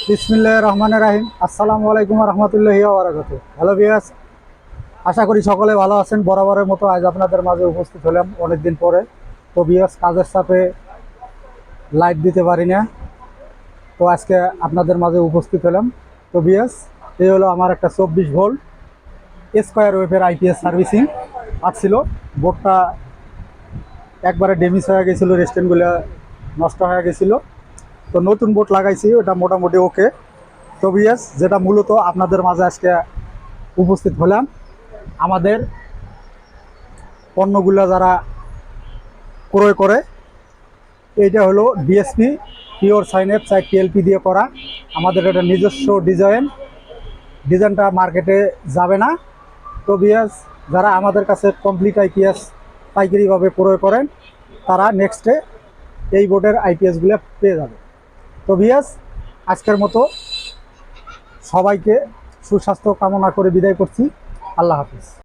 বিসমিল্লাহির রহমানির রহিম। আসসালামু আলাইকুম ওয়া রাহমাতুল্লাহি ওয়া বারাকাতুহু। হ্যালো ভিউয়ার্স, আশা করি সকলে ভালো আছেন। বরাবরের মতো আজ আপনাদের মাঝে উপস্থিত হলাম অনেকদিন পরে। তো ভিউয়ার্স, কাজের চাপে লাইভ দিতে পারি না, তো আজকে আপনাদের মাঝে উপস্থিত হলাম। তো ভিউয়ার্স, এই হলো আমার একটা 24 ভোল্ট স্কয়ার ওয়েভের আইপিএস সার্ভিসিং আসছিল। বোর্ডটা একবারে ড্যামেজ হয়ে গেছিলো, রেস্টেন্টগুলো নষ্ট হয়ে গেছিলো। তো নতুন বোর্ড লাগাইছি, ওটা মোটামুটি ওকে। তো ভিউয়ার্স, যেটা মূলত আপনাদের মাঝে আজকে উপস্থিত হলাম, আমাদের পণ্যগুলো যারা ক্রয় করে, এইটা হলো ডিএসপি পিওর সাইনএফ 4 TLP দিয়ে করা। আমাদের এটা নিজস্ব ডিজাইনটা মার্কেটে যাবে না। তো ভিউয়ার্স, যারা আমাদের কাছে কমপ্লিট আইপিএস পাইকারিভাবে ক্রয় করেন, তারা নেক্সটে এই বোর্ডের আইপিএসগুলো পেয়ে যাবে। তো ভিউয়ার্স, আজকের মতো সবাইকে সুস্বাস্থ্য কামনা করে বিদায় করছি। আল্লাহ হাফিজ।